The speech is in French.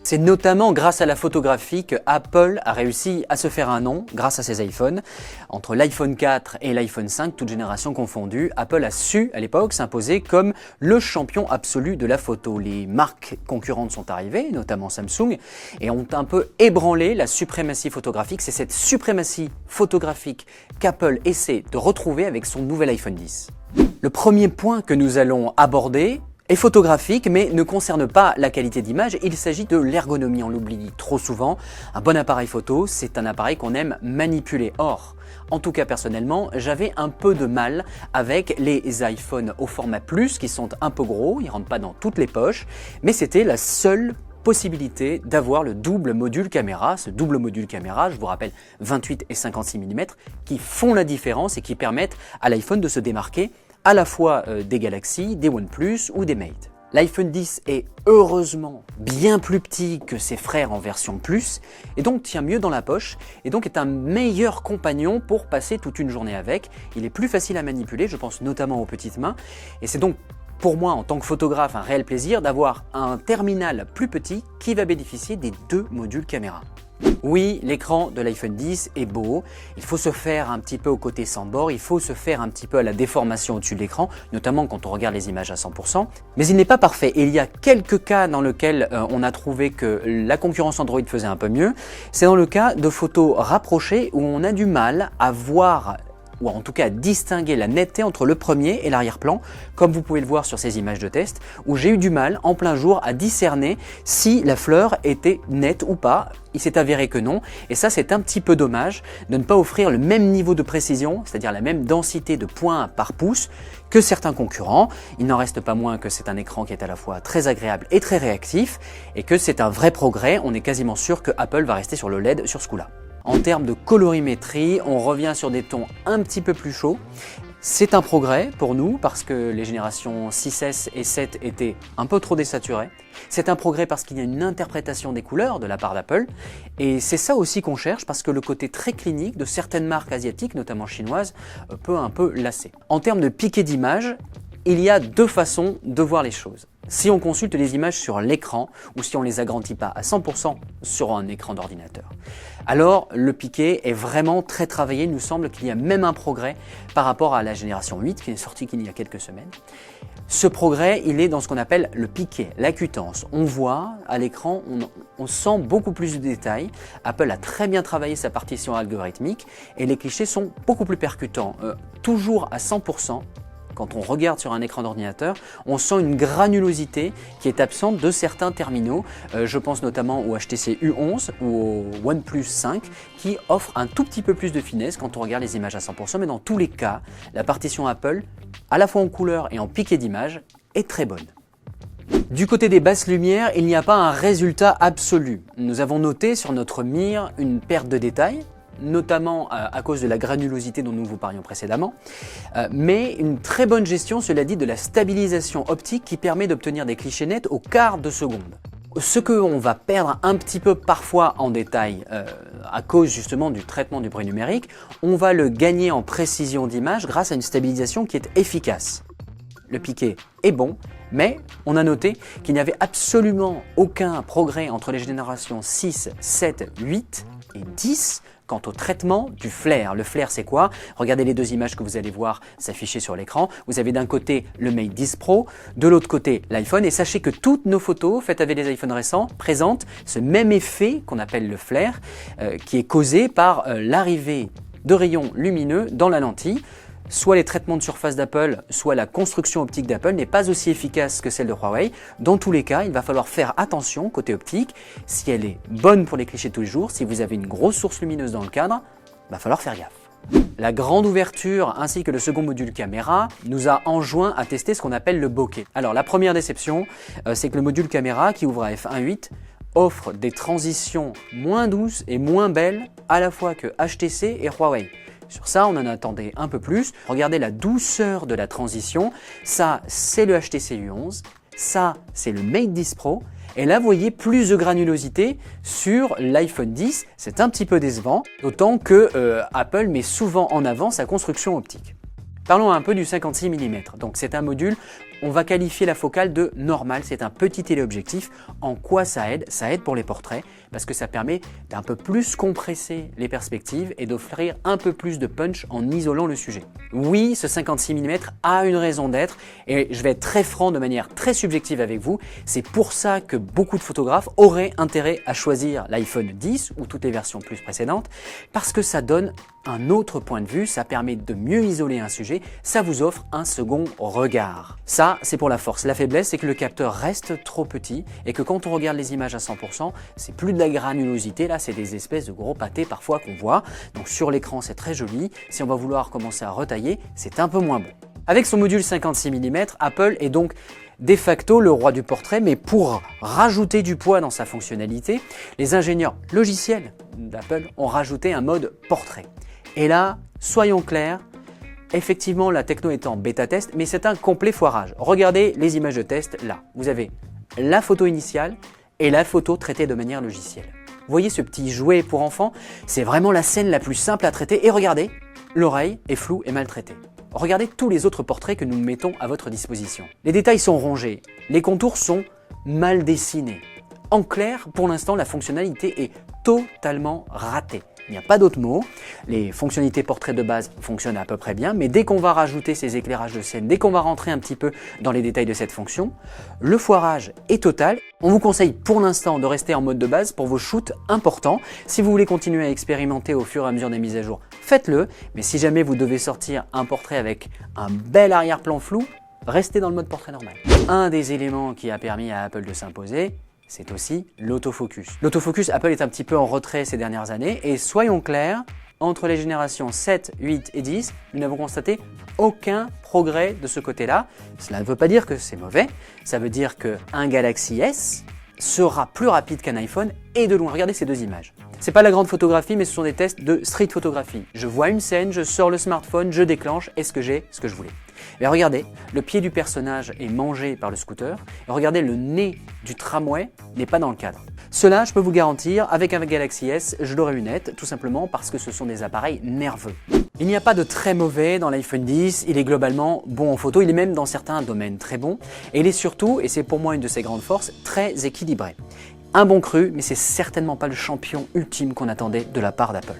C'est notamment grâce à la photographie que Apple a réussi à se faire un nom grâce à ses iPhones. Entre l'iPhone 4 et l'iPhone 5, toutes générations confondues, Apple a su à l'époque s'imposer comme le champion absolu de la photo. Les marques concurrentes sont arrivées, notamment Samsung, et ont un peu ébranlé la suprématie photographique. C'est cette suprématie photographique qu'Apple essaie de retrouver avec son nouvel iPhone X. Le premier point que nous allons aborder est photographique mais ne concerne pas la qualité d'image, il s'agit de l'ergonomie. On l'oublie trop souvent, un bon appareil photo c'est un appareil qu'on aime manipuler. Or, en tout cas personnellement, j'avais un peu de mal avec les iPhones au format Plus qui sont un peu gros, ils ne rentrent pas dans toutes les poches, mais c'était la seule possibilité d'avoir le double module caméra. Ce double module caméra, je vous rappelle 28 et 56 mm, qui font la différence et qui permettent à l'iPhone de se démarquer à la fois des Galaxy, des OnePlus ou des Mate. L'iPhone X est heureusement bien plus petit que ses frères en version Plus et donc tient mieux dans la poche et donc est un meilleur compagnon pour passer toute une journée avec. Il est plus facile à manipuler, je pense notamment aux petites mains, et c'est donc pour moi en tant que photographe un réel plaisir d'avoir un terminal plus petit qui va bénéficier des deux modules caméra. Oui, l'écran de l'iPhone X est beau, il faut se faire un petit peu au côté sans bord, il faut se faire un petit peu à la déformation au-dessus de l'écran, notamment quand on regarde les images à 100%, mais il n'est pas parfait et il y a quelques cas dans lesquels on a trouvé que la concurrence Android faisait un peu mieux. C'est dans le cas de photos rapprochées où on a du mal à voir ou en tout cas distinguer la netteté entre le premier et l'arrière-plan, comme vous pouvez le voir sur ces images de test, où j'ai eu du mal en plein jour à discerner si la fleur était nette ou pas. Il s'est avéré que non, et ça c'est un petit peu dommage de ne pas offrir le même niveau de précision, c'est-à-dire la même densité de points par pouce que certains concurrents. Il n'en reste pas moins que c'est un écran qui est à la fois très agréable et très réactif, et que c'est un vrai progrès. On est quasiment sûr que Apple va rester sur le LED sur ce coup-là. En termes de colorimétrie, on revient sur des tons un petit peu plus chauds. C'est un progrès pour nous parce que les générations 6S et 7 étaient un peu trop désaturées. C'est un progrès parce qu'il y a une interprétation des couleurs de la part d'Apple. Et c'est ça aussi qu'on cherche parce que le côté très clinique de certaines marques asiatiques, notamment chinoises, peut un peu lasser. En termes de piqué d'image, il y a deux façons de voir les choses. Si on consulte les images sur l'écran ou si on ne les agrandit pas à 100% sur un écran d'ordinateur, alors le piqué est vraiment très travaillé. Il nous semble qu'il y a même un progrès par rapport à la génération 8 qui est sortie qu'il y a quelques semaines. Ce progrès, il est dans ce qu'on appelle le piqué, l'acutance. On voit à l'écran, on sent beaucoup plus de détails. Apple a très bien travaillé sa partition algorithmique et les clichés sont beaucoup plus percutants, toujours à 100%. Quand on regarde sur un écran d'ordinateur, on sent une granulosité qui est absente de certains terminaux. Je pense notamment au HTC U11 ou au OnePlus 5 qui offrent un tout petit peu plus de finesse quand on regarde les images à 100%. Mais dans tous les cas, la partition Apple, à la fois en couleur et en piqué d'image, est très bonne. Du côté des basses lumières, il n'y a pas un résultat absolu. Nous avons noté sur notre mire une perte de détails, notamment à cause de la granulosité dont nous vous parlions précédemment, mais une très bonne gestion, cela dit, de la stabilisation optique qui permet d'obtenir des clichés nets au quart de seconde. Ce qu'on va perdre un petit peu parfois en détail à cause justement du traitement du bruit numérique, on va le gagner en précision d'image grâce à une stabilisation qui est efficace. Le piqué est bon, mais on a noté qu'il n'y avait absolument aucun progrès entre les générations 6, 7, 8 et 10 quant au traitement du flair. Le flair, c'est quoi? Regardez les deux images que vous allez voir s'afficher sur l'écran. Vous avez d'un côté le Mate 10 Pro, de l'autre côté l'iPhone. Et sachez que toutes nos photos faites avec les iPhones récents présentent ce même effet qu'on appelle le flair, qui est causé par l'arrivée de rayons lumineux dans la lentille. Soit les traitements de surface d'Apple, soit la construction optique d'Apple n'est pas aussi efficace que celle de Huawei. Dans tous les cas, il va falloir faire attention côté optique. Si elle est bonne pour les clichés de tous les jours, si vous avez une grosse source lumineuse dans le cadre, il va falloir faire gaffe. La grande ouverture ainsi que le second module caméra nous a enjoint à tester ce qu'on appelle le bokeh. Alors la première déception, c'est que le module caméra qui ouvre à f1.8 offre des transitions moins douces et moins belles à la fois que HTC et Huawei. Sur ça, on en attendait un peu plus. Regardez la douceur de la transition. Ça, c'est le HTC U11. Ça, c'est le Mate 10 Pro. Et là, vous voyez plus de granulosité sur l'iPhone X. C'est un petit peu décevant, d'autant que Apple met souvent en avant sa construction optique. Parlons un peu du 56 mm. Donc c'est un module on va qualifier la focale de normale. C'est un petit téléobjectif. En quoi ça aide? Ça aide pour les portraits parce que ça permet d'un peu plus compresser les perspectives et d'offrir un peu plus de punch en isolant le sujet. Oui, ce 56 mm a une raison d'être et je vais être très franc de manière très subjective avec vous. C'est pour ça que beaucoup de photographes auraient intérêt à choisir l'iPhone 10 ou toutes les versions plus précédentes parce que ça donne un autre point de vue, ça permet de mieux isoler un sujet, ça vous offre un second regard. Ça, c'est pour la force. La faiblesse, c'est que le capteur reste trop petit et que quand on regarde les images à 100%, c'est plus de la granulosité, là c'est des espèces de gros pâtés parfois qu'on voit. Donc sur l'écran, c'est très joli. Si on va vouloir commencer à retailler, c'est un peu moins bon. Avec son module 56 mm, Apple est donc de facto le roi du portrait, mais pour rajouter du poids dans sa fonctionnalité, les ingénieurs logiciels d'Apple ont rajouté un mode portrait. Et là, soyons clairs, effectivement la techno est en bêta test, mais c'est un complet foirage. Regardez les images de test là. Vous avez la photo initiale et la photo traitée de manière logicielle. Vous voyez ce petit jouet pour enfants? C'est vraiment la scène la plus simple à traiter. Et regardez, l'oreille est floue et mal traitée. Regardez tous les autres portraits que nous mettons à votre disposition. Les détails sont rongés, les contours sont mal dessinés. En clair, pour l'instant, la fonctionnalité est totalement ratée. Il n'y a pas d'autre mot. Les fonctionnalités portrait de base fonctionnent à peu près bien, mais dès qu'on va rajouter ces éclairages de scène, dès qu'on va rentrer un petit peu dans les détails de cette fonction, le foirage est total. On vous conseille pour l'instant de rester en mode de base pour vos shoots importants. Si vous voulez continuer à expérimenter au fur et à mesure des mises à jour, faites-le. Mais si jamais vous devez sortir un portrait avec un bel arrière-plan flou, restez dans le mode portrait normal. Un des éléments qui a permis à Apple de s'imposer, c'est aussi l'autofocus. L'autofocus, Apple est un petit peu en retrait ces dernières années et soyons clairs, entre les générations 7, 8 et 10, nous n'avons constaté aucun progrès de ce côté-là. Cela ne veut pas dire que c'est mauvais, ça veut dire qu'un Galaxy S sera plus rapide qu'un iPhone et de loin. Regardez ces deux images. C'est pas la grande photographie, mais ce sont des tests de street photographie. Je vois une scène, je sors le smartphone, je déclenche, est-ce que j'ai ce que je voulais? Mais regardez, le pied du personnage est mangé par le scooter, et regardez, le nez du tramway n'est pas dans le cadre. Cela, je peux vous garantir, avec un Galaxy S, je l'aurais eu net, tout simplement parce que ce sont des appareils nerveux. Il n'y a pas de très mauvais dans l'iPhone 10, il est globalement bon en photo, il est même dans certains domaines très bon, et il est surtout, et c'est pour moi une de ses grandes forces, très équilibré. Un bon cru, mais c'est certainement pas le champion ultime qu'on attendait de la part d'Apple.